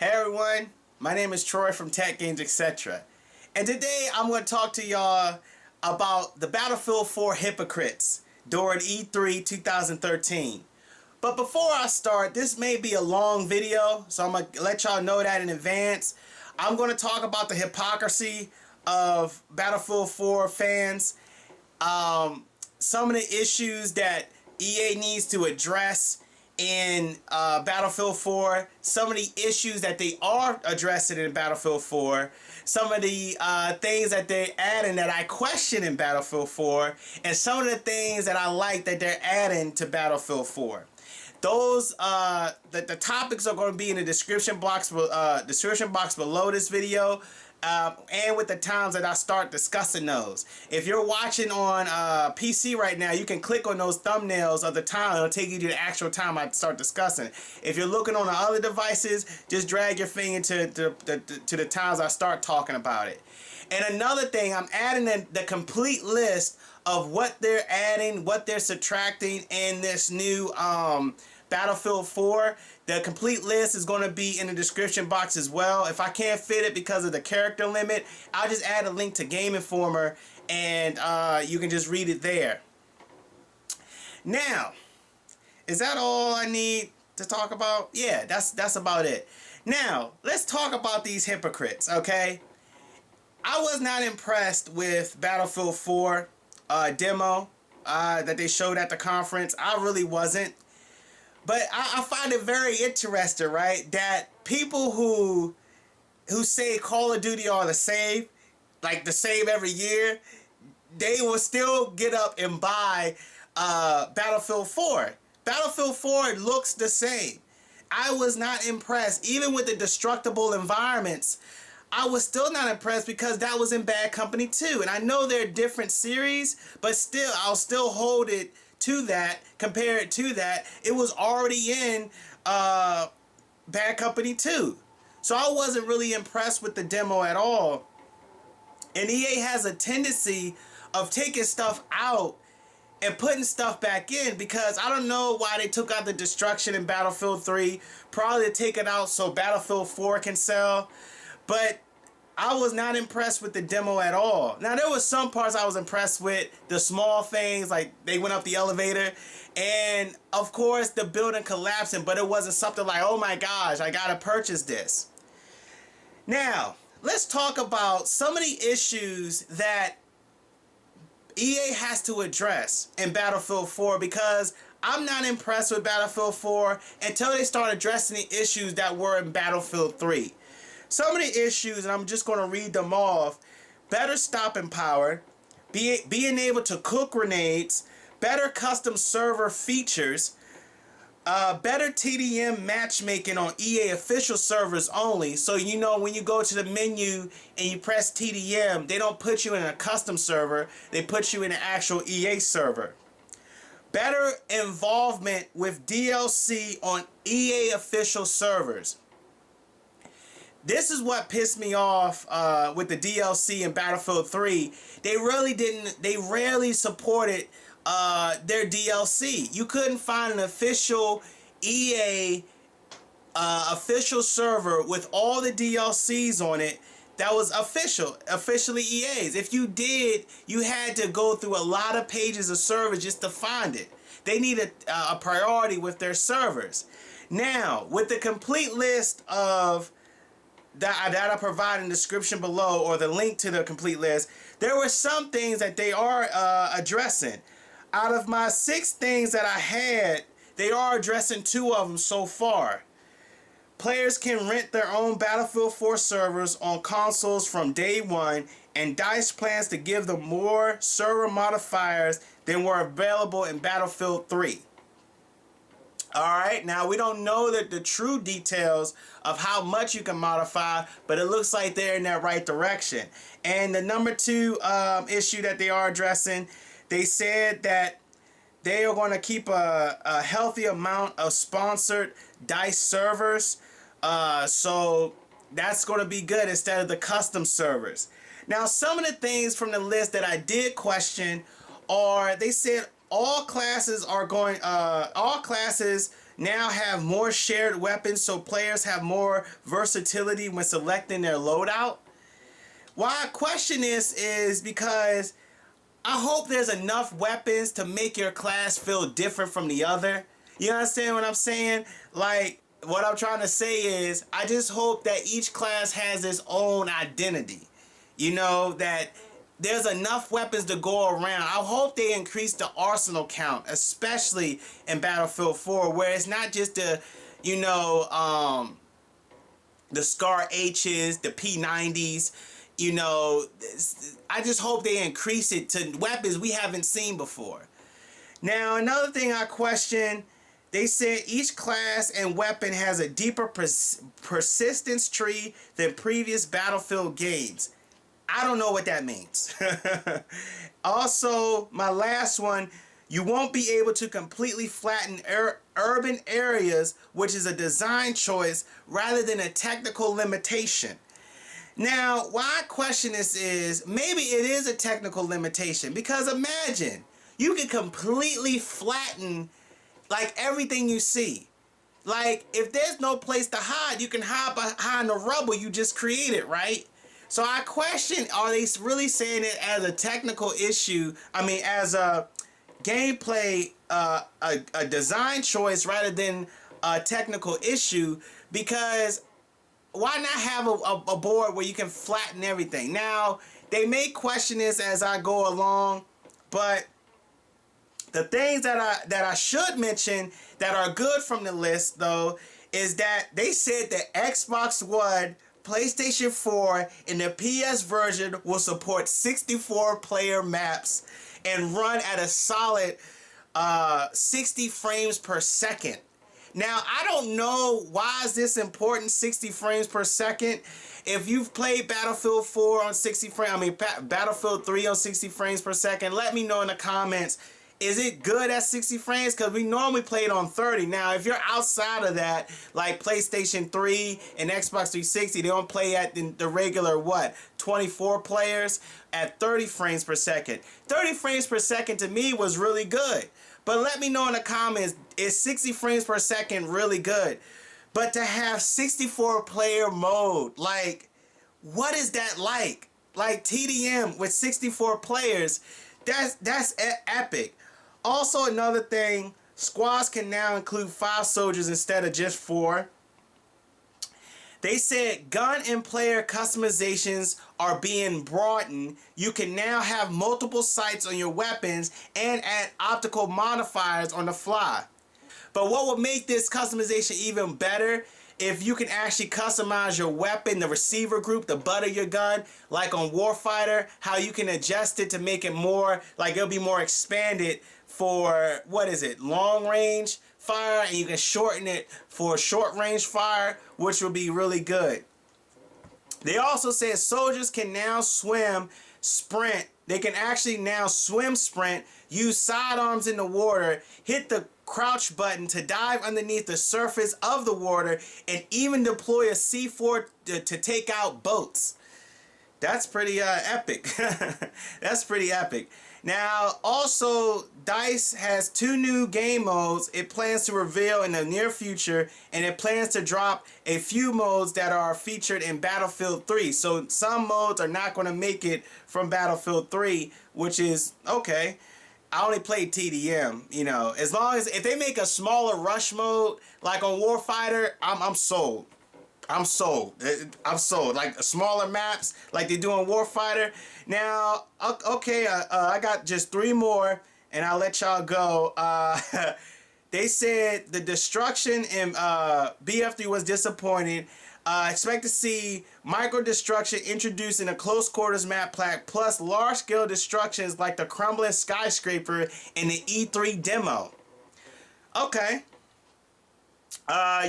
Hey everyone, my name is Troy from Tech Games Etc. And today I'm going to talk to y'all about the Battlefield 4 Hypocrites during E3 2013. But before I start, this may be a long video, so I'm going to let y'all know that in advance. I'm going to talk about the hypocrisy of Battlefield 4 fans, some of the issues that EA needs to address in Battlefield 4, some of the issues that they are addressing in Battlefield 4, some of the things that they're adding that I question in Battlefield 4, and some of the things that I like that they're adding to Battlefield 4. Those the topics are going to be in the description box below this video, and with the times that I start discussing those. If you're watching on PC right now, you can click on those thumbnails of the time. It'll take you to the actual time I start discussing. If you're looking on the other devices, just drag your finger to the times I start talking about it. And another thing, I'm adding the complete list of what they're adding, what they're subtracting in this new Battlefield 4. The complete list is going to be in the description box as well. If I can't fit it because of the character limit, I'll just add a link to Game Informer and you can just read it there. Now, is that all I need to talk about? Yeah, that's about it. Now, let's talk about these hypocrites, okay? I was not impressed with Battlefield 4 demo that they showed at the conference. I really wasn't. But I find it very interesting, right, that people who say Call of Duty are the same, like the same every year, they will still get up and buy Battlefield 4. Battlefield 4 looks the same. I was not impressed. Even with the destructible environments, I was still not impressed because that was in Bad Company 2. And I know they're different series, but still, I'll still hold it to that, compare it to that. It was already in Bad Company 2. So I wasn't really impressed with the demo at all. And EA has a tendency of taking stuff out and putting stuff back in, because I don't know why they took out the destruction in Battlefield 3. Probably to take it out so Battlefield 4 can sell. But I was not impressed with the demo at all. Now, there was some parts I was impressed with. The small things, like they went up the elevator. And, of course, the building collapsing. But it wasn't something like, oh my gosh, I gotta purchase this. Now, let's talk about some of the issues that EA has to address in Battlefield 4, because I'm not impressed with Battlefield 4 until they start addressing the issues that were in Battlefield 3. Some of the issues, and I'm just going to read them off: better stopping power, being able to cook grenades, better custom server features, better TDM matchmaking on EA official servers only. So you know, when you go to the menu and you press TDM, they don't put you in a custom server, they put you in an actual EA server. Better involvement with DLC on EA official servers. This is what pissed me off with the DLC in Battlefield 3. They rarely supported their DLC. You couldn't find an official EA official server with all the DLCs on it that was officially EA's. If you did, you had to go through a lot of pages of servers just to find it. They needed a priority with their servers. Now, with the complete list of that I provide in the description below, or the link to the complete list, there were some things that they are addressing. Out of my 6 things that I had, they are addressing 2 of them so far. Players can rent their own Battlefield 4 servers on consoles from day one, and DICE plans to give them more server modifiers than were available in Battlefield 3. Alright, now we don't know the true details of how much you can modify, but it looks like they're in that right direction. And the number 2 issue that they are addressing, they said that they are going to keep a healthy amount of sponsored DICE servers. So that's going to be good instead of the custom servers. Now, some of the things from the list that I did question are, they said all classes now have more shared weapons so players have more versatility when selecting their loadout. Why I question this is because I hope there's enough weapons to make your class feel different from the other. You understand what I'm saying? Like, what I'm trying to say is, I just hope that each class has its own identity. You know, that there's enough weapons to go around. I hope they increase the arsenal count, especially in Battlefield 4, where it's not just the, you know, the Scar H's, the P90s. You know, I just hope they increase it to weapons we haven't seen before. Now, another thing I question, they said each class and weapon has a deeper persistence tree than previous Battlefield games. I don't know what that means. Also, my last one, you won't be able to completely flatten urban areas, which is a design choice rather than a technical limitation. Now, why I question this is, maybe it is a technical limitation, because imagine, you can completely flatten, like, everything you see. Like, if there's no place to hide, you can hide behind the rubble you just created, right? So I question, are they really saying it as a technical issue, I mean, as a gameplay, a design choice rather than a technical issue? Because why not have a board where you can flatten everything? Now, they may question this as I go along, but the things that I should mention that are good from the list, though, is that they said that Xbox One, PlayStation 4, and the PS version will support 64-player maps and run at a solid 60 frames per second. Now, I don't know why is this important, 60 frames per second. If you've played Battlefield 4 on 60 frames, I mean Battlefield 3 on 60 frames per second, let me know in the comments. Is it good at 60 frames? Because we normally play it on 30. Now, if you're outside of that, like PlayStation 3 and Xbox 360, they don't play at the regular, 24 players at 30 frames per second. 30 frames per second to me was really good. But let me know in the comments, is 60 frames per second really good? But to have 64-player mode, like, what is that like? Like TDM with 64 players, that's epic. Also, another thing, squads can now include 5 soldiers instead of just 4. They said gun and player customizations are being broadened. You can now have multiple sights on your weapons and add optical modifiers on the fly. But what would make this customization even better, if you can actually customize your weapon, the receiver group, the butt of your gun, like on Warfighter, how you can adjust it to make it more, like it'll be more expanded for, long range fire, and you can shorten it for short range fire, which will be really good. They also said soldiers can now swim, sprint. They can actually now swim, sprint, use sidearms in the water, hit the crouch button to dive underneath the surface of the water, and even deploy a C4 to take out boats. That's pretty epic. That's pretty epic. Now, also, DICE has 2 new game modes it plans to reveal in the near future, and it plans to drop a few modes that are featured in Battlefield 3. So some modes are not going to make it from Battlefield 3, which is okay. I only played TDM, you know. As long as, if they make a smaller rush mode, like on Warfighter, I'm sold. I'm sold. I'm sold. Like smaller maps, like they do on Warfighter. Now, okay, I got just 3 more, and I'll let y'all go. They said the destruction in BF3 was disappointing. Expect to see micro destruction introduced in a close quarters map pack, plus large scale destructions like the crumbling skyscraper in the E3 demo. Okay.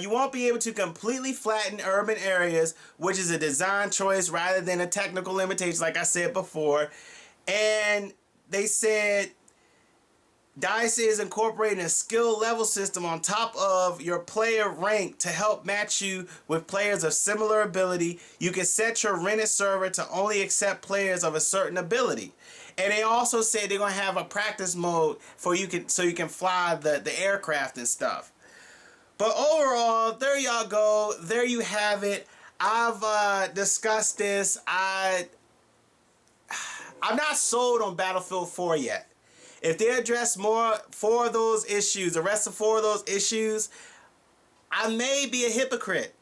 You won't be able to completely flatten urban areas, which is a design choice rather than a technical limitation, like I said before. And they said DICE is incorporating a skill level system on top of your player rank to help match you with players of similar ability. You can set your rented server to only accept players of a certain ability. And they also said they're going to have a practice mode for so you can fly the aircraft and stuff. But overall, there y'all go. There you have it. I've discussed this. I'm not sold on Battlefield 4 yet. If they address more 4 of those issues, the rest of 4 of those issues, I may be a hypocrite.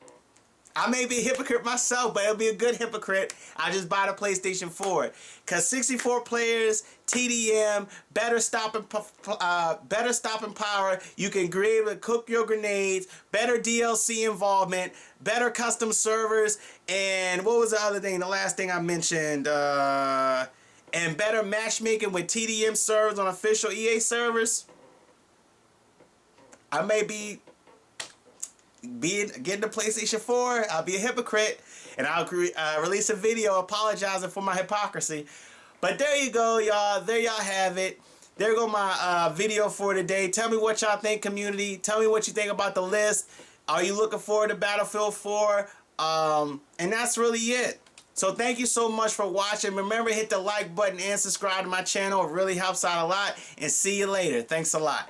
I may be a hypocrite myself, but it'll be a good hypocrite. I just buy the PlayStation 4. Cause 64 players, TDM, better stopping power. You can be able to cook your grenades. Better DLC involvement. Better custom servers. And what was the other thing? The last thing I mentioned. And better matchmaking with TDM servers on official EA servers. I may be getting the PlayStation 4, I'll be a hypocrite, and I'll release a video apologizing for my hypocrisy. But there you go, y'all. There y'all have it. There go my video for today. Tell me what y'all think, community. Tell me what you think about the list. Are you looking forward to Battlefield 4? And that's really it. So thank you so much for watching. Remember, hit the like button and subscribe to my channel. It really helps out a lot. And see you later. Thanks a lot.